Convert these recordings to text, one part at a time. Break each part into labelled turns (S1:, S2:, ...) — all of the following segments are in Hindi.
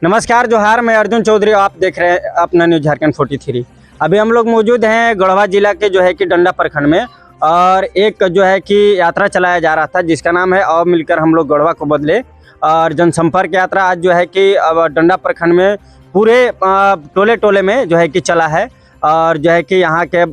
S1: नमस्कार जोहार, मैं अर्जुन चौधरी। आप देख रहे हैं अपना न्यूज़ झारखंड 43। अभी हम लोग मौजूद हैं गढ़वा जिला के जो है कि डंडा प्रखंड में, और एक जो है कि यात्रा चलाया जा रहा था जिसका नाम है आओ मिलकर हम लोग गढ़वा को बदले। और जनसंपर्क यात्रा आज जो है कि अब डंडा प्रखंड में पूरे टोले टोले में जो है कि चला है। और जो है कि यहाँ के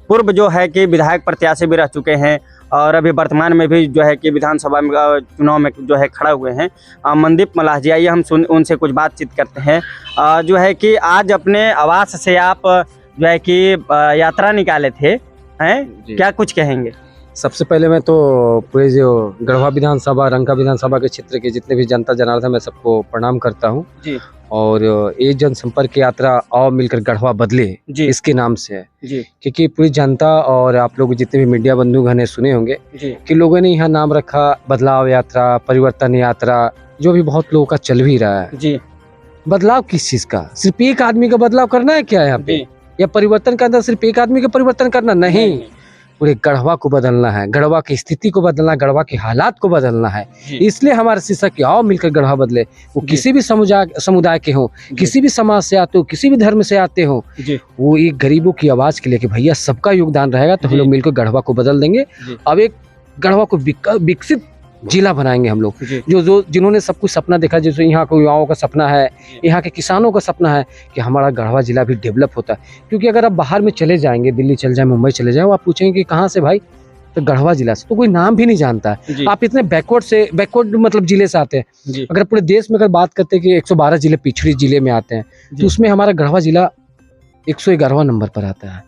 S1: पूर्व जो है कि विधायक प्रत्याशी भी रह चुके हैं और अभी वर्तमान में भी जो है कि विधानसभा में चुनाव में जो है खड़ा हुए हैं मनदीप मल्लाह जी। आइए हम उनसे कुछ बातचीत करते हैं। जो है कि आज अपने आवास से आप जो है कि यात्रा निकाले थे, हैं क्या कुछ कहेंगे?
S2: सबसे पहले मैं तो पूरे जो गढ़वा विधानसभा, रंका विधानसभा के क्षेत्र के जितने भी जनता जनार्दन, मैं सबको प्रणाम करता हूँ
S1: जी।
S2: और ये जनसंपर्क यात्रा आओ मिलकर गढ़वा बदले इसके नाम से है
S1: जी।
S2: क्योंकि पूरी जनता और आप लोग जितने भी मीडिया बंधुगण ने सुने होंगे कि लोगों ने यहाँ नाम रखा बदलाव यात्रा, परिवर्तन यात्रा, जो भी बहुत लोगों का चल भी रहा है जी। बदलाव किस चीज का? सिर्फ एक आदमी का बदलाव करना है क्या यहाँ पे? या परिवर्तन का अंदर सिर्फ एक आदमी का परिवर्तन करना नहीं, पूरे गढ़वा को बदलना है, गढ़वा की स्थिति को बदलना, गढ़वा के हालात को बदलना है। इसलिए हमारा शीर्षक कि आओ मिलकर गढ़वा बदले। वो किसी भी समुदाय के हो, किसी भी समाज से आते हो, किसी भी धर्म से आते हो, वो एक गरीबों की आवाज के लिए कि भैया सबका योगदान रहेगा तो हम लोग मिलकर गढ़वा को बदल देंगे। अब एक गढ़वा को विकसित जिला बनाएंगे हम लोग। जो जिन्होंने सब कुछ सपना देखा, जैसे यहाँ के युवाओं का सपना है, यहाँ के किसानों का सपना है कि हमारा गढ़वा जिला भी डेवलप होता है। क्योंकि अगर आप बाहर में चले जाएंगे, दिल्ली चले जाए, मुंबई चले जाए, वो आप पूछेंगे कि कहाँ से भाई, तो गढ़वा जिला से, तो कोई नाम भी नहीं जानता है। आप इतने बैकवर्ड मतलब जिले से आते हैं। अगर पूरे देश में अगर बात करते हैं कि 112 जिले पिछड़ी जिले में आते हैं, तो उसमें हमारा गढ़वा जिला 111वां नंबर पर आता है।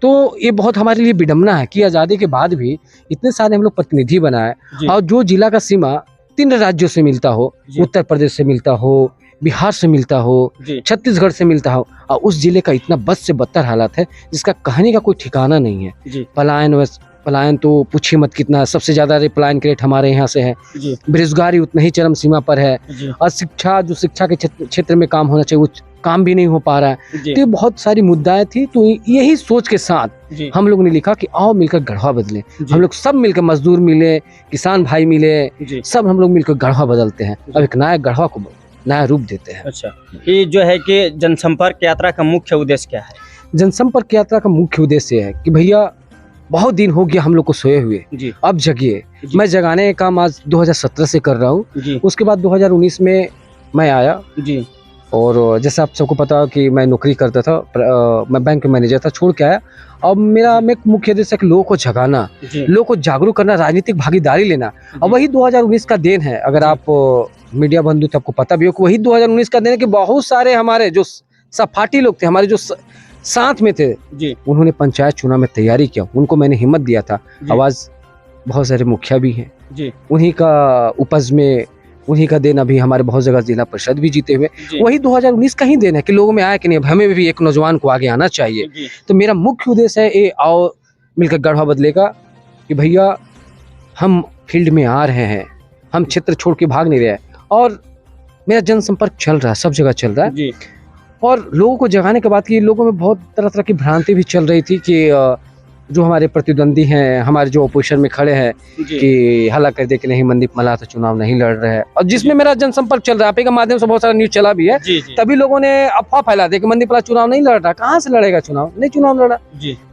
S2: तो ये बहुत हमारे लिए विडम्बना है कि आज़ादी के बाद भी इतने सारे हम लोग प्रतिनिधि बनाए, और जो जिला का सीमा 3 राज्यों से मिलता हो, उत्तर प्रदेश से मिलता हो, बिहार से मिलता हो, छत्तीसगढ़ से मिलता हो, और उस जिले का इतना बद से बदतर हालत है जिसका कहने का कोई ठिकाना नहीं है। पलायन तो पूछिए मत कितना, सबसे ज्यादा पलायन के रेट हमारे यहाँ से है। बेरोजगारी उतना ही चरम सीमा पर है, और शिक्षा के क्षेत्र में काम होना चाहिए वो काम भी नहीं हो पा रहा है। तो ये बहुत सारी मुद्दाएं थी। तो यही सोच के साथ हम लोगों ने लिखा कि आओ मिलकर गढ़वा बदले। हम लोग सब मिलकर, मजदूर मिले, किसान भाई मिले, सब हम लोग मिलकर गढ़वा बदलते हैं। अब एक नया गढ़वा को नया रूप देते हैं।
S1: अच्छा, ये जो है कि जनसंपर्क यात्रा का मुख्य उद्देश्य क्या है?
S2: जनसंपर्क यात्रा का मुख्य उद्देश्य है कि भैया बहुत दिन हो गया हम लोग को सोए हुए, अब जगिए। मैं जगाने का काम आज 2017 से कर रहा हूँ। उसके बाद 2019 में मैं आया जी। और जैसे आप सबको पता है कि मैं नौकरी करता था, मैं बैंक मैनेजर था, छोड़ के आया। अब मेरा मुख्य उद्देश्य है कि लोगों को जगाना, लोगों को जागरूक करना, राजनीतिक भागीदारी लेना। और वही 2019 का देन है। अगर आप मीडिया बंधु तो आपको पता भी हो कि वही 2019 का देन है कि बहुत सारे हमारे जो सपाटी लोग थे, हमारे जो साथ में थे, उन्होंने पंचायत चुनाव में तैयारी किया, उनको मैंने हिम्मत दिया था। आवाज बहुत सारे मुखिया भी हैं, उन्हीं का उपज में, उन्हीं का देन अभी हमारे बहुत जगह जिला परिषद भी जीते हुए। वही 2019 का ही देन है कि लोगों में आया कि नहीं, हमें भी एक नौजवान को आगे आना चाहिए। तो मेरा मुख्य उद्देश्य है ये आओ मिलकर गढ़वा बदलेगा कि भैया हम फील्ड में आ रहे हैं, हम क्षेत्र छोड़ के भाग नहीं रहे हैं। और मेरा जनसंपर्क चल रहा है, सब जगह चल रहा है। और लोगों को जगाने के बाद कि लोगों में बहुत तरह तरह की भ्रांति भी चल रही थी कि जो हमारे प्रतिद्वंदी हैं, हमारे जो अपोजिशन में खड़े हैं, कि हल्ला कर दे कि नहीं मनदीप मल्लाह तो चुनाव नहीं लड़ रहे हैं। और जिसमें मेरा जनसंपर्क चल रहा है, आपके माध्यम से बहुत सारा न्यूज चला भी है, तभी लोगों ने अफवाह फैला दी कि मनदीप मल्लाह चुनाव नहीं लड़ रहा। कहाँ से लड़ेगा चुनाव? नहीं चुनाव लड़ा।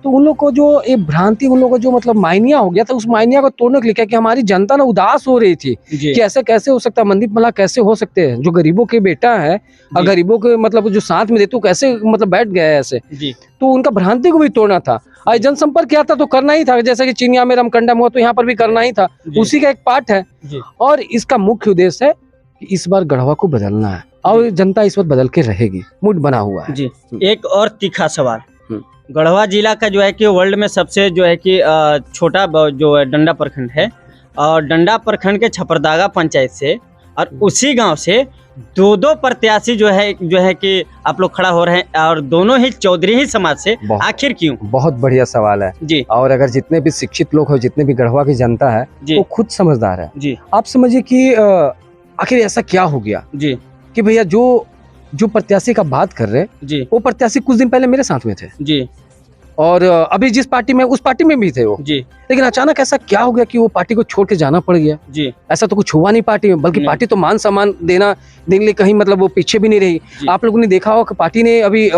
S2: तो उन लोग को जो ये भ्रांति, उन लोग को जो मतलब मायनिया हो गया था, उस मायनिया को तोड़ने के लिए क्या कि हमारी जनता ना उदास हो रही थी कि ऐसे कैसे हो सकता है, मनदीप मल्लाह कैसे हो सकते हैं, जो गरीबों के बेटा है और गरीबों के मतलब जो साथ में देते कैसे मतलब बैठ गए ऐसे। तो उनका भ्रांति को भी तोड़ना था। जनसंपर्क किया था तो करना ही था, जैसे कि चिनिया में रमकंडा हुआ तो यहाँ पर भी करना ही था, उसी का एक पार्ट है। और इसका मुख्य उद्देश्य है कि इस बार गढ़वा को बदलना है, और जनता इस वक्त बदल के रहेगी, मूड बना हुआ है जी।
S1: एक और तीखा सवाल, गढ़वा जिला का जो है कि वर्ल्ड में सबसे जो है कि छोटा जो है डंडा प्रखंड है, और डंडा प्रखंड के छपरदागा पंचायत से और उसी गांव से दो प्रत्याशी जो है कि आप लोग खड़ा हो रहे हैं, और दोनों ही चौधरी ही समाज से। आखिर क्यों?
S2: बहुत बढ़िया सवाल है जी। और अगर जितने भी शिक्षित लोग हो, जितने भी गढ़वा की जनता है, वो खुद समझदार है जी। आप समझिए कि आखिर ऐसा क्या हो गया जी कि भैया जो प्रत्याशी का बात कर रहे हैं जी, वो प्रत्याशी कुछ दिन पहले मेरे साथ में थे जी। और अभी जिस पार्टी में, उस पार्टी में भी थे वो
S1: जी
S2: लेकिन अचानक ऐसा क्या हो गया कि वो पार्टी को छोड़ के जाना पड़ गया।
S1: जी
S2: ऐसा तो कुछ हुआ नहीं पार्टी में, बल्कि
S1: नहीं।
S2: पार्टी तो मान सम्मान देने के लिए कहीं मतलब वो पीछे भी नहीं रही।
S1: जी।
S2: आप लोगों ने देखा होगा कि पार्टी ने अभी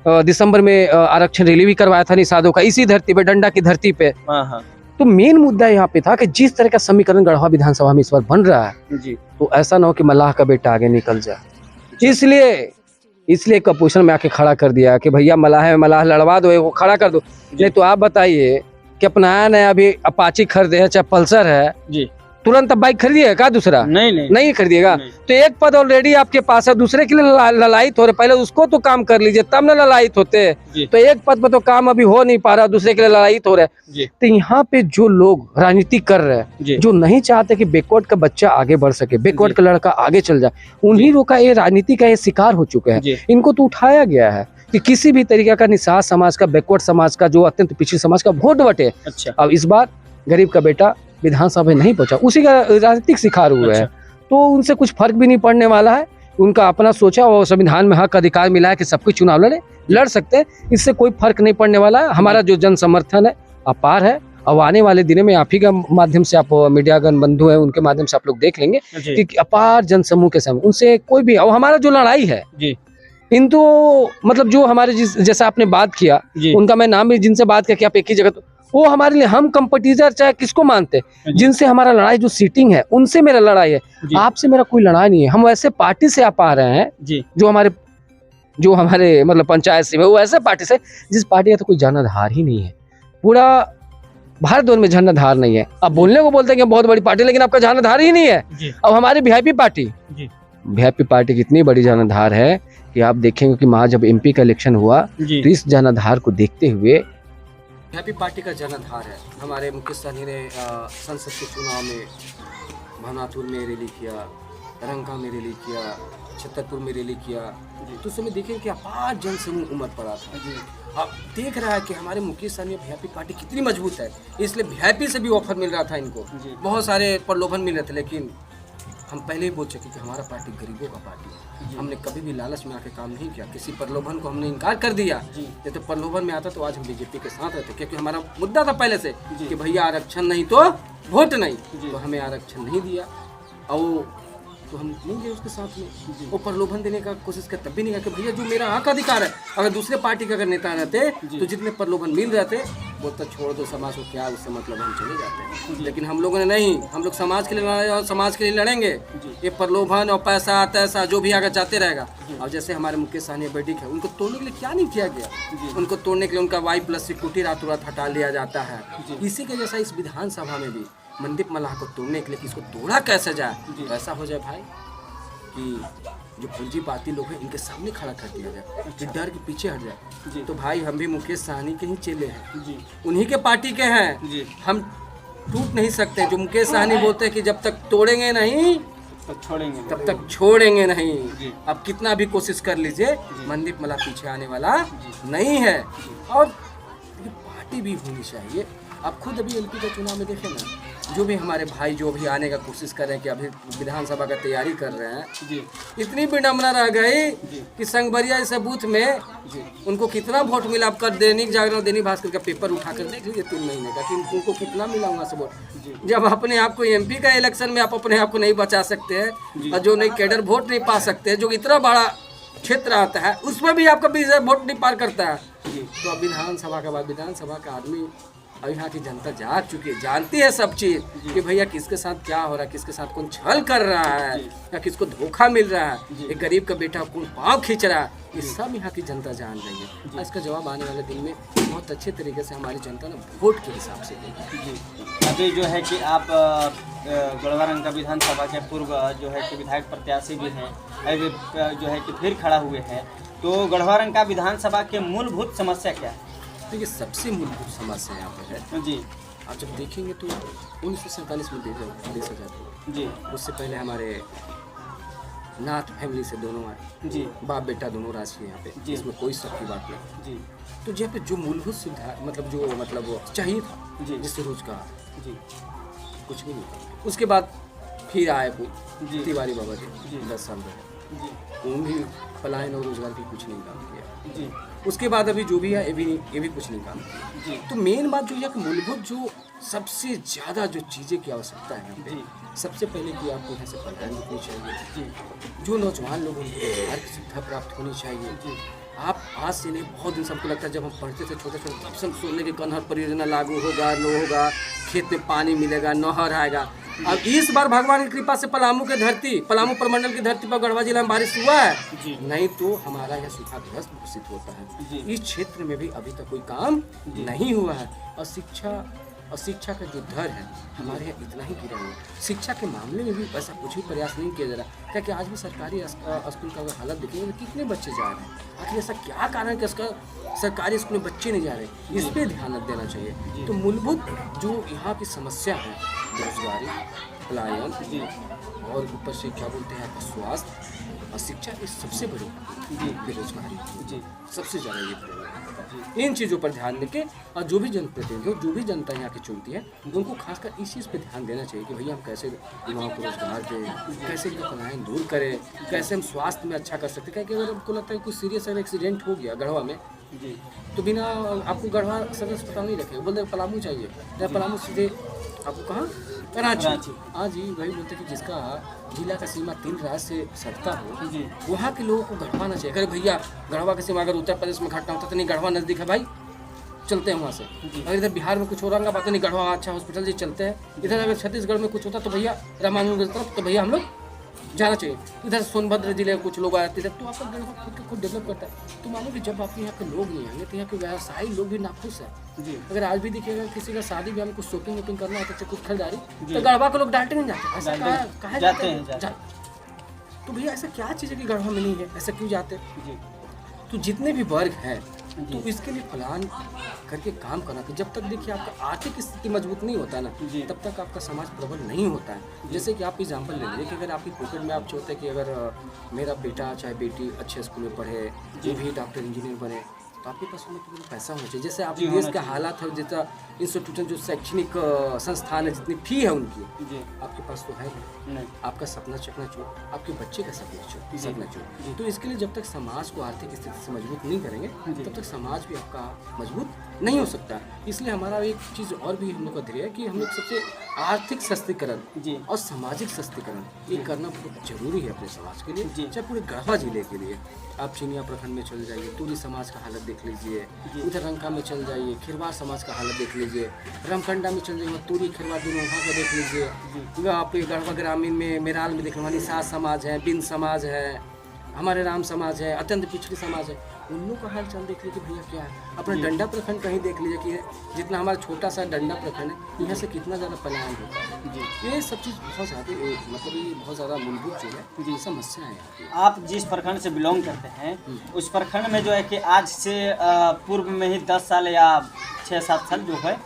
S2: दिसंबर में आरक्षण रैली भी करवाया था निषादों का, इसी धरती पे, डंडा की धरती पे।
S1: हाँ हाँ
S2: तो मेन मुद्दा यहाँ पे था कि जिस तरह का समीकरण गढ़वा विधानसभा में इस बार बन रहा है,
S1: जी
S2: तो ऐसा ना हो कि मल्लाह का बेटा आगे निकल जाए। इसलिए कपूषण में आके खड़ा कर दिया कि भैया मल्लाह लड़वा दो, वो खड़ा कर दो। नहीं तो आप बताइए कि अपना नया अभी अपाची खरीदे है, चाहे पल्सर है,
S1: जी
S2: तुरंत अब बाइक खरीदिएगा क्या दूसरा? नहीं खरीदिएगा।
S1: नहीं।
S2: तो एक पद ऑलरेडी आपके पास है, दूसरे के लिए ललायित हो रहे, पहले उसको तो काम कर लीजिए तब ना ललायित होते।
S1: जी।
S2: तो एक पद पर तो काम अभी हो नहीं पा रहा, दूसरे के लिए ललायित हो रहे।
S1: जी
S2: तो यहाँ पे जो लोग राजनीति कर रहे हैं,
S1: जी
S2: जो नहीं चाहते कि बैकवर्ड का बच्चा आगे बढ़ सके, बैकवर्ड का लड़का आगे चल जाए, उन्हीं लोग का ये राजनीति का ये शिकार हो चुके हैं।
S1: जी
S2: इनको तो उठाया गया है कि किसी भी तरीके का निषाद समाज का, बैकवर्ड समाज का, जो अत्यंत पिछड़ी समाज का वोट बटे।
S1: अच्छा
S2: अब इस बार गरीब का बेटा विधानसभा में नहीं पहुंचा, उसी का राजनीतिक शिकार हुआ है। तो उनसे कुछ फर्क भी नहीं पड़ने वाला है। उनका अपना सोचा और संविधान में हक अधिकार मिला है कि सब कुछ चुनाव लड़ सकते हैं, इससे कोई फर्क नहीं पड़ने वाला है। हमारा जो जन समर्थन है अपार है, और आने वाले दिनों में आप ही का माध्यम से, आप मीडियागण बंधु हैं उनके माध्यम से आप लोग देख लेंगे कि अपार जन समूह के सामने उनसे कोई भी, और हमारा जो लड़ाई है
S1: जी
S2: इन तो मतलब जो हमारे जैसा आपने बात किया, उनका मैं नाम भी जिनसे बात किया कि आप एक ही जगह, तो वो हमारे लिए, हम कंपटीटर चाहे किसको मानते, जिनसे हमारा लड़ाई जो सीटिंग है उनसे मेरा लड़ाई है, आपसे मेरा कोई लड़ाई नहीं है। हम ऐसे पार्टी से आप आ रहे हैं
S1: जी
S2: जो हमारे मतलब पंचायत से, वो ऐसे पार्टी से जिस पार्टी का तो कोई जनाधार ही नहीं है, पूरा भारतवर्ष में जनाधार नहीं है। अब बोलने को बोलते हैं कि बहुत बड़ी पार्टी, लेकिन आपका जनाधार ही नहीं है। अब हमारी वीआईपी पार्टी कितनी बड़ी जनाधार है कि आप देखेंगे कि वहाँ जब एमपी का इलेक्शन हुआ तो इस जनाधार को देखते हुए वीआईपी पार्टी का जनाधार है। हमारे मुकेश सहनी ने संसद के चुनाव में भानापुर में रैली किया, रंका में रैली किया, छतरपुर में रैली किया, तो उस समय देखें कि अपार जन समूह उमड़ पड़ा था। अब देख रहा है कि हमारे मुकेश सहनी वीआईपी पार्टी कितनी मजबूत है, इसलिए वीआईपी से भी ऑफर मिल रहा था इनको, बहुत सारे प्रलोभन मिल रहे थे। लेकिन हम पहले ही बोल चुके कि हमारा पार्टी गरीबों का पार्टी है, हमने कभी भी लालच में आके काम नहीं किया, किसी प्रलोभन को हमने इनकार कर दिया। ये तो प्रलोभन में आता तो आज हम बीजेपी के साथ रहते, क्योंकि हमारा मुद्दा था पहले से कि भैया आरक्षण नहीं तो वोट नहीं, तो हमें आरक्षण नहीं दिया और तो हम नहीं गए उसके साथ में। वो प्रलोभन देने का कोशिश कर तब भी नहीं किया कि भैया जो मेरा हक अधिकार है, अगर दूसरे पार्टी के अगर नेता रहते तो जितने प्रलोभन मिल रहे थे वो तो छोड़ दो, समाज को क्या उससे मतलब, हम चले जाते। लेकिन हम लोगों ने नहीं, हम लोग समाज के लिए लड़े और समाज के लिए लड़ेंगे। ये प्रलोभन और पैसा तैसा जो भी आगे जाते रहेगा। और जैसे हमारे मुकेश सहनी बैठक है, उनको तोड़ने के लिए क्या नहीं किया गया, उनको तोड़ने के लिए उनका Y+ सिक्योरिटी रातों रात हटा लिया जाता है। इसी के जैसा इस विधानसभा में भी मनदीप मल्लाह को तोड़ने के लिए किसको तोड़ा कैसे जाए, ऐसा हो जाए भाई कि जो पूंजीपाती लोग हैं इनके सामने खड़ा कर दिया जाए, जो डर के पीछे हट जाए। तो भाई हम भी मुकेश सहनी के ही चेले हैं, उन्हीं के पार्टी के हैं, हम टूट नहीं सकते। जो मुकेश सहनी बोलते हैं कि जब तक तोड़ेंगे नहीं तब तक छोड़ेंगे नहीं। अब कितना भी कोशिश कर लीजिए, मनदीप मल्लाह पीछे आने वाला नहीं है। और ये पार्टी भी होनी चाहिए। आप खुद अभी एमपी का चुनाव में देखें ना, जो भी हमारे भाई जो भी आने का कोशिश कर रहे हैं कि अभी विधानसभा का तैयारी कर रहे हैं, इतनी विडम्बना रह गई कि संगबरिया जैसे बूथ में उनको कितना वोट मिला। आपका दैनिक जागरण, दैनिक भास्कर का पेपर उठा कर देख लीजिए 3 महीने का, कि उनको कितना मिला वहाँ से वोट। जब अपने आप को एमपी का इलेक्शन में आप अपने आप को नहीं बचा सकते हैं, और जो नहीं कैडर वोट नहीं पा सकते, जो इतना बड़ा क्षेत्र आता है उसमें भी आपका 20,000 वोट नहीं पार करता है, तो अब विधानसभा के बाद विधानसभा का आदमी, अब यहाँ की जनता जाग चुकी है, जानती है सब चीज़ कि भैया किसके साथ क्या हो रहा है, किसके साथ कौन छल कर रहा है या किसको धोखा मिल रहा है, एक गरीब का बेटा कौन पाँव खींच रहा है, ये सब यहाँ की जनता जान रही है। इसका जवाब आने वाले दिन में बहुत अच्छे तरीके से हमारी जनता ने वोट के हिसाब से देगी।
S1: अभी जो है कि आप गढ़वा रंका विधानसभा के पूर्व जो है कि विधायक प्रत्याशी भी हैं, अभी जो है कि फिर खड़ा हुए हैं, तो गढ़वा रंका विधानसभा के मूलभूत समस्या क्या है?
S2: देखिए सबसे मूलभूत समस्या यहाँ पे है
S1: जी,
S2: आप जब देखेंगे तो 1947 में देश आजाद हुआ
S1: जी,
S2: उससे पहले हमारे नाथ फैमिली से दोनों आए
S1: जी,
S2: बाप बेटा दोनों राशि यहाँ पे, इसमें कोई शक की बात नहीं
S1: जी।
S2: तो जहाँ पे जो मूलभूत सुविधा मतलब चाहिए था
S1: जी,
S2: जिससे रोजगार
S1: जी,
S2: कुछ भी नहीं था। उसके बाद फिर आए कोई
S1: जी,
S2: तिवारी बाबा
S1: जी,
S2: जी 10 साल रहे,
S1: जी,
S2: उन भी पलायन और रोजगार की कुछ नहीं काम किया।
S1: जी,
S3: उसके बाद अभी जो भी है ये भी कुछ नहीं काम किया। तो मेन बात जो है कि मूलभूत जो सबसे ज़्यादा जो चीज़ें की आवश्यकता है यहाँ पे, सबसे पहले कि आपको यहाँ से पढ़ाई लिखनी चाहिए, जो नौजवान लोगों को रोजगार की सुविधा प्राप्त होनी चाहिए। आप आज से नहीं, बहुत दिन से हमको लगता है जब हम पढ़ते थे छोटे छोटे, तब से हम सोचने की कन्हर परियोजना लागू होगा, लो होगा, खेत में पानी मिलेगा, नहर आएगा। अब इस बार भगवान की कृपा से पलामू प्रमंडल की धरती पर गढ़वा जिला में बारिश हुआ है, नहीं तो हमारा यह सूखाग्रस्त घोषित होता है। इस क्षेत्र में भी अभी तक कोई काम नहीं हुआ है। और शिक्षा का जो दर है हमारे यहाँ इतना ही गिरा हुआ है। शिक्षा के मामले में भी ऐसा कुछ भी प्रयास नहीं किया जा रहा, क्योंकि आज भी सरकारी स्कूल का अगर हालत देखेंगे तो कितने बच्चे जा रहे हैं। आखिर ऐसा क्या कारण है कि इसका सरकारी स्कूल में बच्चे नहीं जा रहे, इस पर ध्यान देना चाहिए। तो मूलभूत जो यहाँ की समस्या है, बेरोजगारी, पलायन और ऊपर से क्या बोलते हैं आपका स्वास्थ्य और शिक्षा, इस सबसे बड़ी बेरोजगारी सबसे ज़्यादा ये प्रॉब्लम है। इन चीज़ों पर ध्यान देके और जो भी जनप्रतिनिधि, जो भी जनता यहाँ की चुनती है, उनको खासकर इस चीज़ पे ध्यान देना चाहिए कि भैया हम कैसे युवाओं को रोजगार दें, कैसे इनका पलायन दूर करें, कैसे हम स्वास्थ्य में अच्छा कर सकते हैं। क्योंकि अगर हमको लगता है कुछ सीरियस अगर एक्सीडेंट हो गया गढ़वा में तो बिना आपको गढ़वा सदर अस्पताल नहीं रखेगा, बोलते पलामू चाहिए, या पलामू सीधे आपको कहाँ, कराची। हाँ जी, वही बोलते कि जिसका जिला का सीमा 3 राज्य से सटता हो, वहाँ के लोगों को गढ़वा ना चाहिए। अगर भैया गढ़वा का सीमा अगर उत्तर प्रदेश में घटना होता तो नहीं, गढ़वा नज़दीक है भाई, चलते हैं वहाँ से। अगर इधर बिहार में कुछ हो रहा बात नहीं, गढ़वा अच्छा हॉस्पिटल जी चलते हैं। इधर अगर छत्तीसगढ़ में कुछ होता तो भैया रामानुजगंज तरफ, तो भैया हम लोग जाना चाहिए। इधर सोनभद्र जिले में कुछ लोग आते थे, तो आपका गढ़वा खुद के खुद डेवलप करता है। तो मानो कि जब आपके यहाँ के लोग नहीं आएंगे तो यहाँ के व्यवसायी लोग भी नाखुश है। अगर आज भी देखिएगा किसी का शादी भी हमें कुछ शॉपिंग वोपिंग करना होता है, कुछ खरीदारी, तो गढ़वा के लोग डालते नहीं जाते, ऐसा कहा जाते हैं। तो भैया ऐसा क्या चीज़ है कि गढ़वा में नहीं है, ऐसा क्यों जाते? तो जितने भी वर्ग हैं तो इसके लिए प्लान करके काम करना चाहिए। जब तक देखिए आपका आर्थिक स्थिति मजबूत नहीं होता ना, तब तक आपका समाज प्रबल नहीं होता है। जैसे कि आप एग्जाम्पल ले लीजिए कि अगर आपकी पॉकेट में आप चाहते हैं कि अगर मेरा बेटा चाहे बेटी अच्छे स्कूल में पढ़े, ये भी डॉक्टर इंजीनियर बने, तो आपके पास उन्हें केवल पैसा होना चाहिए। जैसे आपके देश का हालात है, जैसा इंस्टीट्यूशन जो शैक्षणिक संस्थान है, जितनी फी है उनकी, आपके पास तो है नहीं। आपका सपना चकनाचूर, आपके बच्चे का सपना चकनाचूर। तो इसके लिए जब तक समाज को आर्थिक स्थिति से मजबूत नहीं करेंगे, तब तक समाज भी आपका मजबूत नहीं हो सकता। इसलिए हमारा एक चीज़ और भी हम लोग का ध्येय है कि हम लोग सबसे आर्थिक सशक्तिकरण और सामाजिक सशक्तिकरण ये करना बहुत जरूरी है अपने समाज के लिए, चाहे पूरे गढ़वा जिले के लिए। आप चिनिया प्रखंड में चल जाइए, तूरी समाज का हालत देख लीजिए, उधर रंका में चल जाइए, खिरवार समाज का हालत देख लीजिए, रामकंडा में चल जाइए, तूरी खिरवार दोनों वहाँ का देख लीजिए। आप गढ़वा ग्रामीण में मेराल में देख लीजिए, सास समाज है, बिन समाज है, हमारे राम समाज है, अत्यंत पिछड़ी समाज है, उन लोगों का हाल चाल देख लीजिए भैया क्या है। अपना डंडा प्रखंड कहीं देख लीजिए कि जितना हमारा छोटा सा डंडा प्रखंड है, यहाँ से कितना ज़्यादा पलायन होता है। ये सब चीज़ बहुत ज़्यादा मतलब ये बहुत ज़्यादा मूलभूत जो है समस्या है।
S1: आप जिस प्रखंड से बिलोंग करते हैं, उस प्रखंड में जो है कि आज से पूर्व में ही 10 साल या 6-7 साल जो है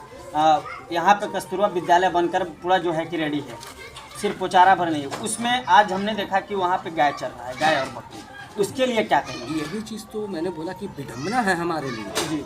S1: यहाँ पे कस्तूरबा विद्यालय बनकर पूरा जो है कि रेडी है, सिर्फ पोचारा भर नहीं। उसमें आज हमने देखा कि वहाँ पे गाय चल रहा है, गाय और बकरी, उसके लिए क्या कहेंगे?
S3: यही चीज़ तो मैंने बोला कि विडम्बना है हमारे लिए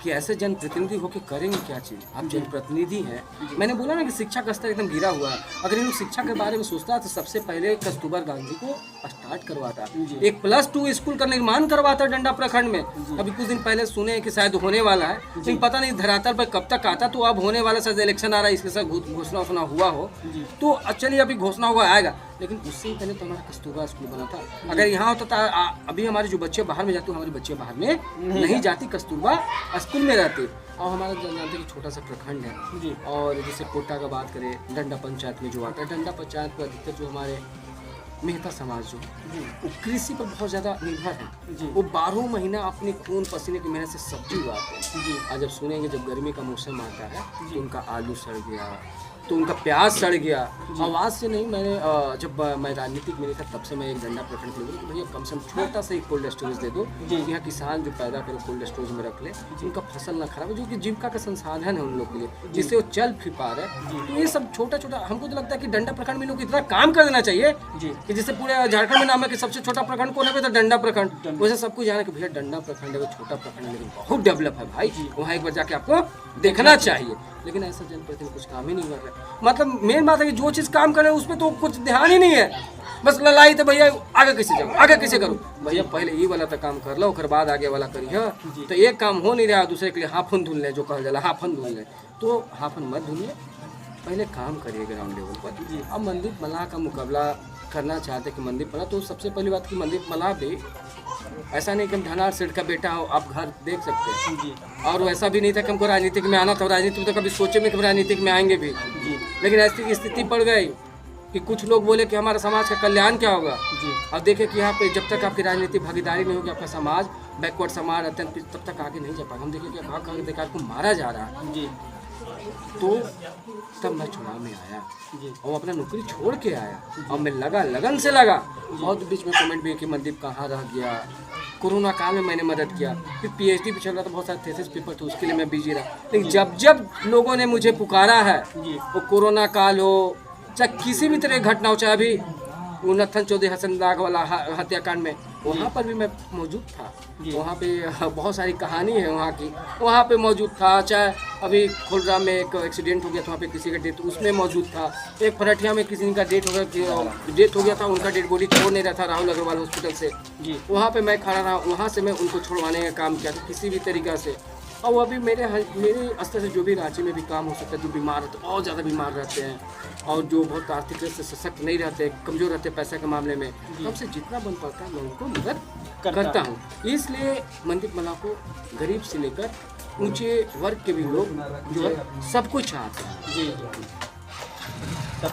S3: कि ऐसे जनप्रतिनिधि होकर करेंगे क्या चीज़। आप जनप्रतिनिधि हैं, मैंने बोला ना कि शिक्षा का स्तर एकदम गिरा हुआ है। अगर इन लोग शिक्षा के बारे में सोचता तो सबसे पहले कस्तूरबा गांधी को स्टार्ट करवाता, एक +2 स्कूल का निर्माण करवाता डंडा प्रखंड में। अभी कुछ दिन पहले सुने कि शायद होने वाला है, लेकिन पता नहीं धरातल पर कब तक आता। तो अब होने वाला शायद इलेक्शन आ रहा है, इसके साथ घोषणा हुआ हो तो चलिए अभी घोषणा हुआ आएगा, लेकिन उससे पहले तो हमारा कस्तूरबा स्कूल बना था। अगर यहाँ होता था, अभी हमारे जो बच्चे बाहर में जाते, हमारे बच्चे बाहर में नहीं जाती, कस्तूरबा स्कूल में रहते। और हमारा जानते कि छोटा सा प्रखंड है। और जैसे कोटा का बात करें, डंडा पंचायत में जो आता है, डंडा पंचायत पर अधिकतर जो हमारे मेहता समाज जो वो कृषि पर बहुत ज़्यादा निर्भर है। वो 12 महीना अपने खून पसीने की मेहनत से सब्जी उगाते हैं। आज जब सुनेंगे जब गर्मी का मौसम आता है तो उनका आलू सड़ गया, तो उनका प्याज सड़ गया। आवाज़ से नहीं, मैंने जब मैं राजनीतिक में नहीं था तब से मैं एक डंडा प्रखंड के लिए भैया कम से कम छोटा सा एक कोल्ड स्टोरेज दे दो, यहाँ किसान जो पैदा करे कोल्ड स्टोरेज में रख ले, उनका फसल ना खराब है, जो कि जीविका का संसाधन है उन लोग के लिए, जिससे वो चल फिर पा रहे। तो ये सब छोटा छोटा हमको तो लगता है कि डंडा प्रखंड में लोग इतना काम कर देना चाहिए कि जैसे पूरे झारखंड में नाम है कि सबसे छोटा प्रखंड कौन है, तो डंडा प्रखंड। वैसे सबको जाना कि भैया डंडा प्रखंड है छोटा प्रखंड है, लेकिन बहुत डेवलप है भाई, वहाँ एक बार जाके आपको देखना चाहिए। लेकिन ऐसा जनप्रतिनिधि कुछ काम ही नहीं कर रहे। मतलब मेन बात है कि जो चीज़ काम करे उस पर तो कुछ ध्यान ही नहीं है, बस लड़ाई तो भैया आगे कैसे जाओ, आगे कैसे करो, भैया पहले ये वाला तो काम कर लो, फिर बाद आगे वाला करिए। तो एक काम हो नहीं रहा, दूसरे के लिए हाफन धुल ले, जो कहा जाला हाफन धुल ले, तो हाफन मत धुलिए, पहले काम करिए ग्राउंड लेवल पर। अब मनदीप मल्लाह का मुकाबला करना चाहते कि मनदीप मल्लाह, तो सबसे पहली बात कि मनदीप मल्लाह भी ऐसा नहीं कि हम धनार सेठ का बेटा हो, आप घर देख सकते हैं जी। और वैसा भी नहीं था कि हमको राजनीतिक में आना था, राजनीति में तो कभी सोचे में कि राजनीतिक में आएंगे भी जी। लेकिन ऐसी स्थिति पड़ गई कि कुछ लोग बोले कि हमारा समाज का कल्याण क्या होगा जी। अब देखें कि यहाँ पे जब तक आपकी राजनीतिक भागीदारी नहीं होगी, आपका समाज बैकवर्ड समाज अत्यंत, तब तक आगे नहीं जा पाएगा। हम देखें कि भाग देखा आपको मारा जा रहा है जी। तो तब मैं चुनाव में आया जी, और अपना नौकरी छोड़ के आया और मैं लगा, लगन से लगा। बहुत बीच में कमेंट भी कि मनदीप कहाँ रह गया, कोरोना काल में मैंने मदद किया, फिर पीएचडी भी चल रहा था, बहुत सारे थीसिस पेपर थे, उसके लिए मैं बिजी रहा। लेकिन जब जब लोगों ने मुझे पुकारा है, वो कोरोना काल हो चाहे किसी भी तरह की घटना हो, चाहे अभी नत्थन चौधरी हसन दाग वाला हत्याकांड में, वहाँ पर भी मैं मौजूद था। वहाँ पे बहुत सारी कहानी है वहाँ की, वहाँ पे मौजूद था। चाहे अभी खुलरा में एक एक्सीडेंट हो गया था, वहाँ पे किसी का डेथ, उसमें मौजूद था। एक फरठिया में किसी का डेथ हो गया था, उनका डेड बॉडी छोड़ नहीं रहा था राहुल अग्रवाल हॉस्पिटल से जी। वहाँ पे मैं खड़ा रहा, वहाँ से मैं उनको छोड़वाने का काम किया था किसी भी तरीक़ा से। और वो अभी मेरे स्तर से जो भी रांची में भी काम हो सकता है, जो बीमार रहते, बहुत ज़्यादा बीमार रहते हैं और जो बहुत आर्थिक रूप से सशक्त नहीं रहते, कमज़ोर रहते पैसे के मामले में, हमसे जितना बन पाता है मैं उनको मदद करता हूँ। इसलिए मनदीप मल्लाह को गरीब से लेकर ऊंचे वर्ग के भी लोग जो है सब कुछ चाहते हैं जी।